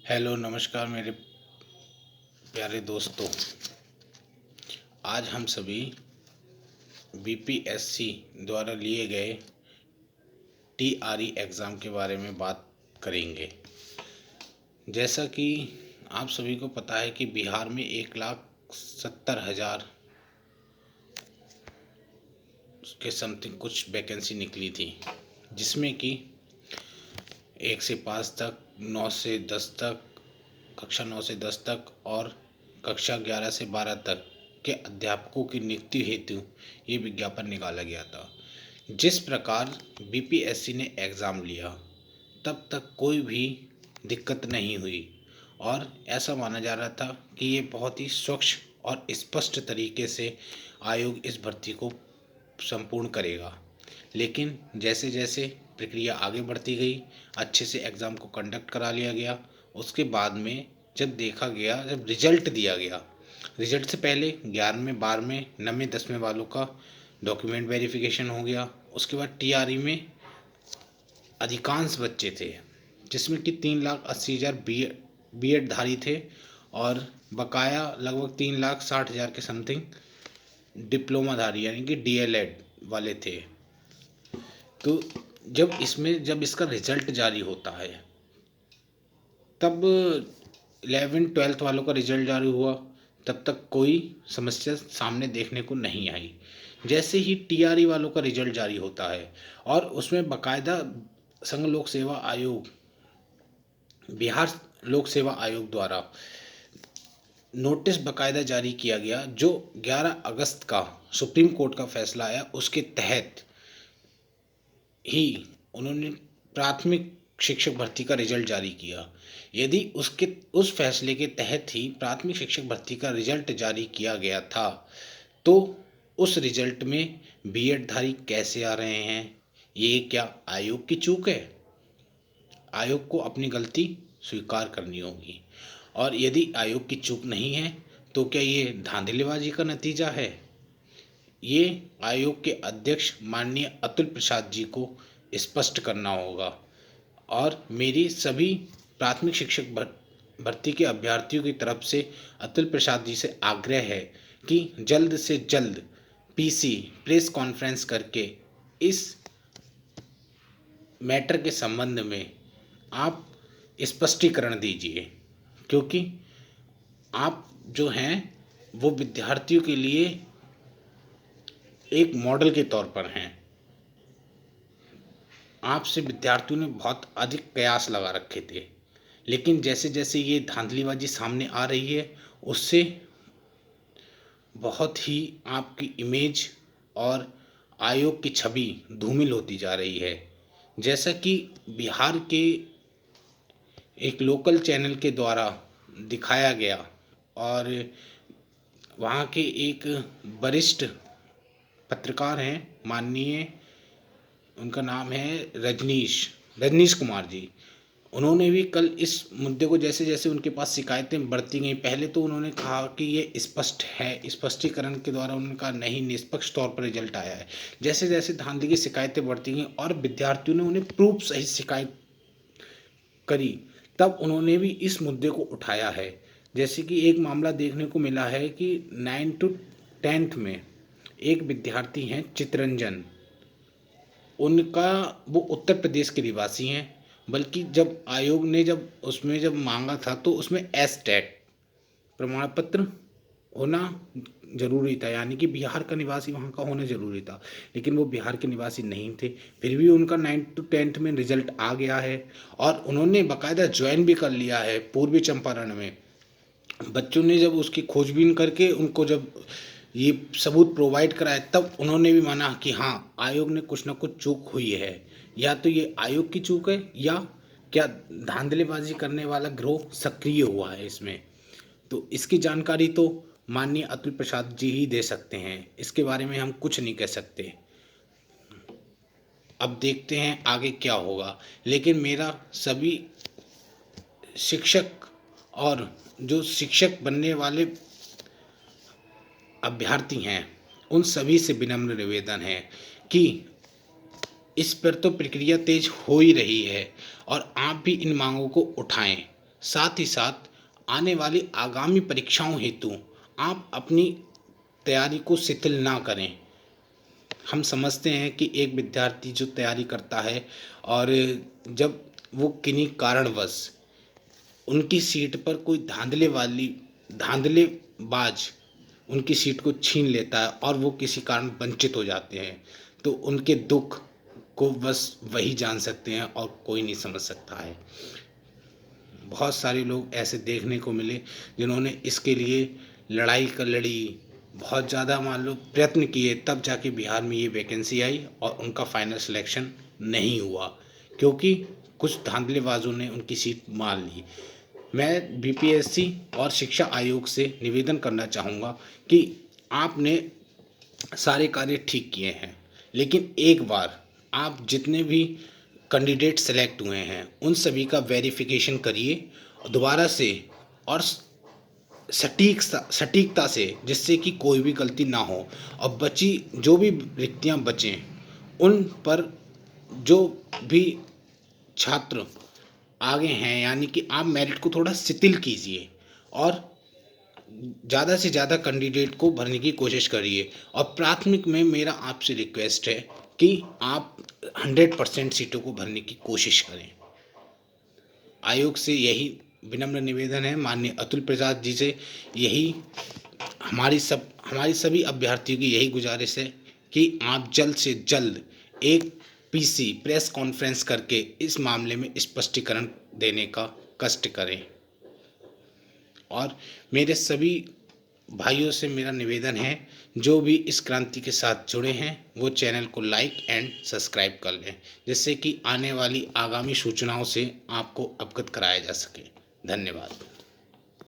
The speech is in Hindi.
हेलो नमस्कार मेरे प्यारे दोस्तों। आज हम सभी बीपीएससी द्वारा लिए गए टीआरई एग्ज़ाम के बारे में बात करेंगे। जैसा कि आप सभी को पता है कि बिहार में 1,70,000 के समथिंग कुछ वैकेंसी निकली थी, जिसमें कि 1 से 5 तक, 9 से 10 तक, कक्षा 9 से 10 तक और कक्षा 11 से 12 तक के अध्यापकों की नियुक्ति हेतु ये विज्ञापन निकाला गया था। जिस प्रकार बीपीएससी ने एग्ज़ाम लिया तब तक कोई भी दिक्कत नहीं हुई और ऐसा माना जा रहा था कि ये बहुत ही स्वच्छ और स्पष्ट तरीके से आयोग इस भर्ती को संपूर्ण करेगा। लेकिन जैसे जैसे प्रक्रिया आगे बढ़ती गई, अच्छे से एग्ज़ाम को कंडक्ट करा लिया गया। उसके बाद में जब देखा गया, जब रिजल्ट दिया गया, रिजल्ट से पहले 11वें 12वें 9वें 10वें वालों का डॉक्यूमेंट वेरिफिकेशन हो गया। उसके बाद टीआरई में अधिकांश बच्चे थे, जिसमें कि 3,80,000 बीएड धारी थे और बकाया लगभग 3,60,000 के समथिंग डिप्लोमाधारी यानी कि डीएलएड वाले थे। तो जब इसका रिजल्ट जारी होता है तब 11th-12th वालों का रिजल्ट जारी हुआ, तब तक कोई समस्या सामने देखने को नहीं आई। जैसे ही टीआरई वालों का रिजल्ट जारी होता है और उसमें बाकायदा संघ लोक सेवा आयोग, बिहार लोक सेवा आयोग द्वारा नोटिस बाकायदा जारी किया गया, जो 11 अगस्त का सुप्रीम कोर्ट का फैसला आया, उसके तहत ही उन्होंने प्राथमिक शिक्षक भर्ती का रिजल्ट जारी किया। यदि उस फैसले के तहत ही प्राथमिक शिक्षक भर्ती का रिजल्ट जारी किया गया था, तो उस रिजल्ट में बीएड धारी कैसे आ रहे हैं? ये क्या आयोग की चूक है? आयोग को अपनी गलती स्वीकार करनी होगी। और यदि आयोग की चूक नहीं है तो क्या ये धांधलीबाजी का नतीजा है? ये आयोग के अध्यक्ष माननीय अतुल प्रसाद जी को स्पष्ट करना होगा। और मेरी सभी प्राथमिक शिक्षक भर्ती के अभ्यर्थियों की तरफ से अतुल प्रसाद जी से आग्रह है कि जल्द से जल्द पीसी प्रेस कॉन्फ्रेंस करके इस मैटर के संबंध में आप स्पष्टीकरण दीजिए, क्योंकि आप जो हैं वो विद्यार्थियों के लिए एक मॉडल के तौर पर हैं। आपसे विद्यार्थियों ने बहुत अधिक प्रयास लगा रखे थे, लेकिन जैसे जैसे ये धांधलीबाजी सामने आ रही है, उससे बहुत ही आपकी इमेज और आयोग की छवि धूमिल होती जा रही है। जैसा कि बिहार के एक लोकल चैनल के द्वारा दिखाया गया और वहाँ के एक वरिष्ठ पत्रकार हैं, माननीय, उनका नाम है रजनीश कुमार जी। उन्होंने भी कल इस मुद्दे को, जैसे जैसे उनके पास शिकायतें बढ़ती गई, पहले तो उन्होंने कहा कि ये स्पष्ट है, स्पष्टीकरण के द्वारा उन्होंने कहा नहीं, निष्पक्ष तौर पर रिजल्ट आया है। जैसे जैसे धांधली की शिकायतें बढ़ती गई और विद्यार्थियों ने उन्हें प्रूफ सहित शिकायत करी, तब उन्होंने भी इस मुद्दे को उठाया है। जैसे कि एक मामला देखने को मिला है कि 9 to 10th में एक विद्यार्थी हैं चितरंजन, उनका, वो उत्तर प्रदेश के निवासी हैं, बल्कि जब आयोग ने जब मांगा था तो उसमें एसटेट प्रमाण पत्र होना जरूरी था, यानी कि बिहार का निवासी वहाँ का होना जरूरी था, लेकिन वो बिहार के निवासी नहीं थे। फिर भी उनका 9 to 10th में रिजल्ट आ गया है और उन्होंने बाकायदा ज्वाइन भी कर लिया है पूर्वी चंपारण में। बच्चों ने जब उसकी खोजबीन करके उनको जब ये सबूत प्रोवाइड कराए, तब उन्होंने भी माना कि हाँ, आयोग ने कुछ ना कुछ चूक हुई है। या तो ये आयोग की चूक है या क्या धांधलीबाजी करने वाला गिरोह सक्रिय हुआ है इसमें। तो इसकी जानकारी तो माननीय अतुल प्रसाद जी ही दे सकते हैं, इसके बारे में हम कुछ नहीं कह सकते। अब देखते हैं आगे क्या होगा। लेकिन मेरा सभी शिक्षक और जो शिक्षक बनने वाले अभ्यर्थी हैं, उन सभी से विनम्र निवेदन है कि इस पर तो प्रक्रिया तेज हो ही रही है और आप भी इन मांगों को उठाएं। साथ ही साथ आने वाली आगामी परीक्षाओं हेतु आप अपनी तैयारी को शिथिल ना करें। हम समझते हैं कि एक विद्यार्थी जो तैयारी करता है और जब वो किन्हीं कारणवश उनकी सीट पर कोई धांधलेबाज उनकी सीट को छीन लेता है और वो किसी कारण वंचित हो जाते हैं, तो उनके दुख को बस वही जान सकते हैं और कोई नहीं समझ सकता है। बहुत सारे लोग ऐसे देखने को मिले जिन्होंने इसके लिए लड़ाई कर लड़ी, बहुत ज़्यादा मान लो प्रयत्न किए, तब जाके बिहार में ये वैकेंसी आई और उनका फाइनल सिलेक्शन नहीं हुआ, क्योंकि कुछ धांधलेबाजों ने उनकी सीट मार ली। मैं बीपीएससी और शिक्षा आयोग से निवेदन करना चाहूँगा कि आपने सारे कार्य ठीक किए हैं, लेकिन एक बार आप जितने भी कैंडिडेट सेलेक्ट हुए हैं उन सभी का वेरिफिकेशन करिए दोबारा से और सटीकता से, जिससे कि कोई भी गलती ना हो और बची जो भी रिक्तियां बचें उन पर जो भी छात्र आगे हैं, यानी कि आप मेरिट को थोड़ा शिथिल कीजिए और ज़्यादा से ज़्यादा कैंडिडेट को भरने की कोशिश करिए। और प्राथमिक में मेरा आपसे रिक्वेस्ट है कि आप 100% सीटों को भरने की कोशिश करें। आयोग से यही विनम्र निवेदन है, माननीय अतुल प्रसाद जी से यही हमारी सभी अभ्यर्थियों की यही गुजारिश है कि आप जल्द से जल्द एक पीसी प्रेस कॉन्फ्रेंस करके इस मामले में स्पष्टीकरण देने का कष्ट करें। और मेरे सभी भाइयों से मेरा निवेदन है, जो भी इस क्रांति के साथ जुड़े हैं वो चैनल को लाइक एंड सब्सक्राइब कर लें, जिससे कि आने वाली आगामी सूचनाओं से आपको अवगत कराया जा सके। धन्यवाद।